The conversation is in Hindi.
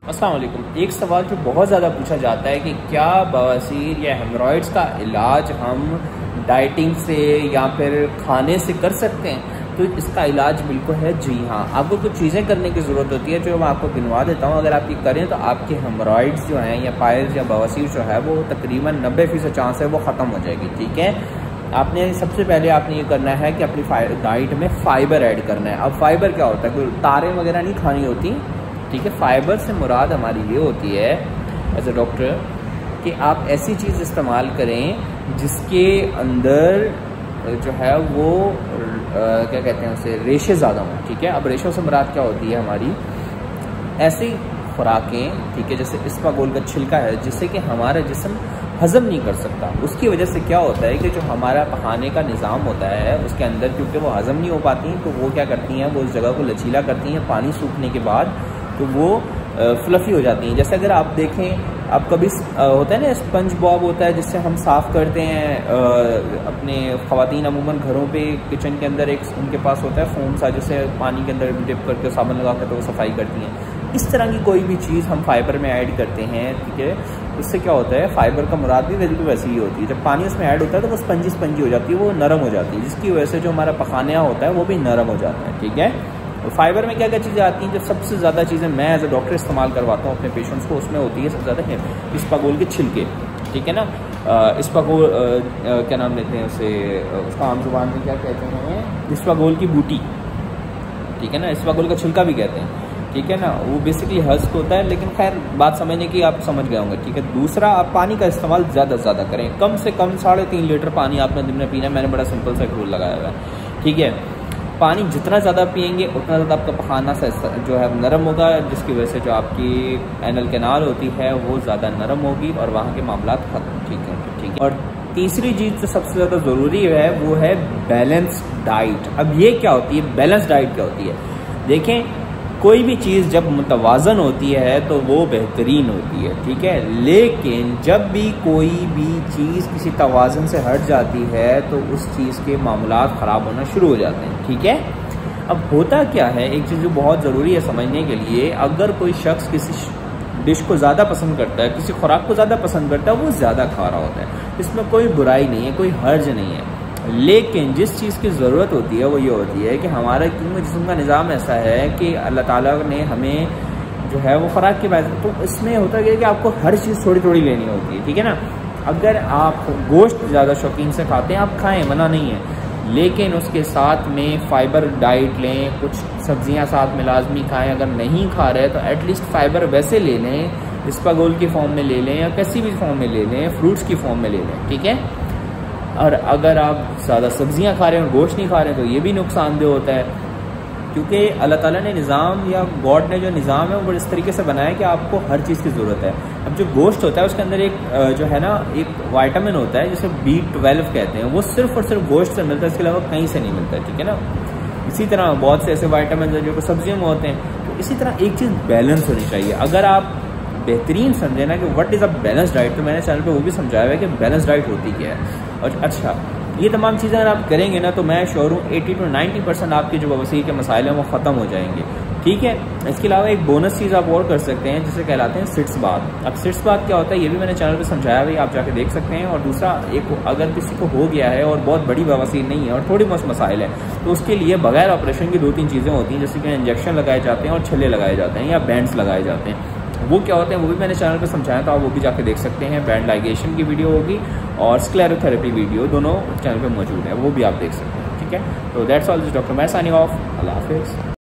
अस्सलाम वालेकुम। एक सवाल जो बहुत ज़्यादा पूछा जाता है कि क्या बवासीर या हेमरॉइड्स का इलाज हम डाइटिंग से या फिर खाने से कर सकते हैं? तो इसका इलाज बिल्कुल है जी हाँ। आपको कुछ चीज़ें करने की ज़रूरत होती है जो मैं आपको गिनवा देता हूँ। अगर आप ये करें तो आपके हेमरॉइड्स जो हैं या पाइल्स या बवासीर जो है वो तकरीबन 90% चांस है वो ख़त्म हो जाएगी। ठीक है, आपने सबसे पहले आपने ये करना है कि अपनी डाइट में फ़ाइबर ऐड करना है। अब फाइबर क्या होता है? कोई तारें वगैरह नहीं खानी होती। ठीक है, फाइबर से मुराद हमारी ये होती है एज ए डॉक्टर कि आप ऐसी चीज़ इस्तेमाल करें जिसके अंदर जो है वो क्या कहते हैं उसे, रेशे ज़्यादा हों। ठीक है, अब रेशों से मुराद क्या होती है हमारी ऐसी खुराकें, ठीक है, जैसे इस्पागोल का छिलका है जिससे कि हमारा जिस्म हज़म नहीं कर सकता। उसकी वजह से क्या होता है कि जो हमारा पखाने का निज़ाम होता है उसके अंदर क्योंकि वो हज़म नहीं हो पाती तो वो क्या करती हैं, वो उस जगह को लचीला करती हैं। पानी सूखने के बाद तो वो फ्लफ़ी हो जाती हैं। जैसे अगर आप देखें, आप कभी होता है ना स्पंज बॉब होता है जिससे हम साफ़ करते हैं अपने ख़वातीन अमूमन घरों पे किचन के अंदर एक उनके पास होता है फ़ोम सा जिससे पानी के अंदर डिप करके साबुन लगा कर तो वो सफाई करती हैं। इस तरह की कोई भी चीज़ हम फाइबर में ऐड करते हैं, ठीक है, उससे क्या होता है, फाइबर का मुराद भी बिल्कुल वैसी ही होती है। जब पानी उसमें ऐड होता है तो वो स्पंजी हो जाती है, वो नरम हो जाती है, जिसकी वजह से जो हमारा पखाना होता है वो भी नरम हो जाता है। ठीक है, तो फाइबर में क्या क्या चीज़ें आती हैं? जो सबसे ज़्यादा चीज़ें मैं एज ए डॉक्टर इस्तेमाल करवाता हूँ अपने पेशेंट्स को, उसमें होती है सबसे ज़्यादा है इस्पागोल के छिलके। ठीक है ना, इस्पागोल क्या नाम लेते हैं उसे, उसका आम जुबान में क्या कहते हैं, इस्पागोल की बूटी। ठीक है ना, इस्पागोल का छिलका भी कहते हैं। ठीक है ना, वो बेसिकली हस्क होता है, लेकिन खैर बात समझने की आप समझ गए होंगे। ठीक है, दूसरा, आप पानी का इस्तेमाल ज़्यादा से ज़्यादा करें। कम से कम 3.5 लीटर पानी आपने दिन में पीना है। मैंने बड़ा सिंपल सा एक रूल लगाया हुआ है। ठीक है, पानी जितना ज़्यादा पिएंगे उतना ज़्यादा आपका पखाना जो है नरम होगा, जिसकी वजह से जो आपकी एनल कैनाल होती है वो ज़्यादा नरम होगी और वहाँ के मामला खत्म। ठीक है, ठीक है। और तीसरी चीज़ जो सबसे ज़्यादा ज़रूरी है वो है बैलेंस डाइट। अब ये क्या होती है, बैलेंस डाइट क्या होती है? देखें, कोई भी चीज़ जब मुतवाज़न होती है तो वो बेहतरीन होती है। ठीक है, लेकिन जब भी कोई भी चीज़ किसी तवाज़न से हट जाती है तो उस चीज़ के मामलात ख़राब होना शुरू हो जाते हैं। ठीक है, अब होता क्या है, एक चीज़ जो बहुत ज़रूरी है समझने के लिए, अगर कोई शख्स किसी डिश को ज़्यादा पसंद करता है, किसी खुराक को ज़्यादा पसंद करता है, वो ज़्यादा खा रहा होता है, इसमें कोई बुराई नहीं है, कोई हर्ज नहीं है। लेकिन जिस चीज़ की ज़रूरत होती है वो ये होती है कि हमारा क्योंकि जिस्म का निज़ाम ऐसा है कि अल्लाह ताला ने हमें जो है वो खुराक के बाद, तो इसमें होता है कि आपको हर चीज़ थोड़ी थोड़ी लेनी होती है। ठीक है ना, अगर आप गोश्त ज़्यादा शौकीन से खाते हैं, आप खाएं, मना नहीं है, लेकिन उसके साथ में फ़ाइबर डाइट लें, कुछ सब्ज़ियाँ साथ में लाजमी खाएँ। अगर नहीं खा रहे तो एटलीस्ट फ़ाइबर वैसे ले लें, इस्पागोल की फॉर्म में ले लें या किसी भी फॉर्म में ले लें, फ्रूट्स की फॉर्म में ले लें। ठीक है, और अगर आप ज़्यादा सब्जियां खा रहे हैं और गोश्त नहीं खा रहे हैं तो ये भी नुकसानदेह होता है, क्योंकि अल्लाह ताला ने निज़ाम या गॉड ने जो निज़ाम है वो इस तरीके से बनाया कि आपको हर चीज़ की ज़रूरत है। अब जो गोश्त होता है उसके अंदर एक जो है ना एक विटामिन होता है जिसे B12 कहते हैं, वो सिर्फ और सिर्फ गोश्त से मिलता है, इसके अलावा कहीं से नहीं मिलता है। ठीक है ना, इसी तरह बहुत से ऐसे विटामिन हैं जो सब्जियों में होते हैं। तो इसी तरह एक चीज़ बैलेंस होनी चाहिए। अगर आप बेहतरीन समझे ना कि what is a balance diet, तो मैंने चैनल पे वो भी समझाया है कि बैलेंस डाइट होती क्या है। और अच्छा, ये तमाम चीज़ें अगर आप करेंगे ना तो मैं श्योर हूँ 80 to 90% आपके जो बवासीर के मसाइल हैं वो ख़त्म हो जाएंगे। ठीक है, इसके अलावा एक बोनस चीज़ आप और कर सकते हैं जिसे कहलाते हैं सिट्स बाथ। अब सिट्स बाथ क्या होता है ये भी मैंने चैनल पे समझाया भाई, आप जाके देख सकते हैं। और दूसरा, एक अगर किसी को हो गया है और बहुत बड़ी बवासीर नहीं है और थोड़ी बहुत मसाइल है तो उसके लिए बगैर ऑपरेशन की 2-3 चीज़ें होती हैं, जैसे कि इंजेक्शन लगाए जाते हैं और छल्ले लगाए जाते हैं या बैंड्स लगाए जाते हैं। वो क्या होते हैं वो भी मैंने चैनल पे समझाया था, आप वो भी जाके देख सकते हैं। बैंड लाइगेशन की वीडियो होगी और स्क्लेरोथेरेपी वीडियो दोनों चैनल पे मौजूद है, वो भी आप देख सकते हैं। ठीक है, तो दैट्स ऑल, दिस डॉक्टर मैं साइनिंग ऑफ। अल्लाह हाफिज़।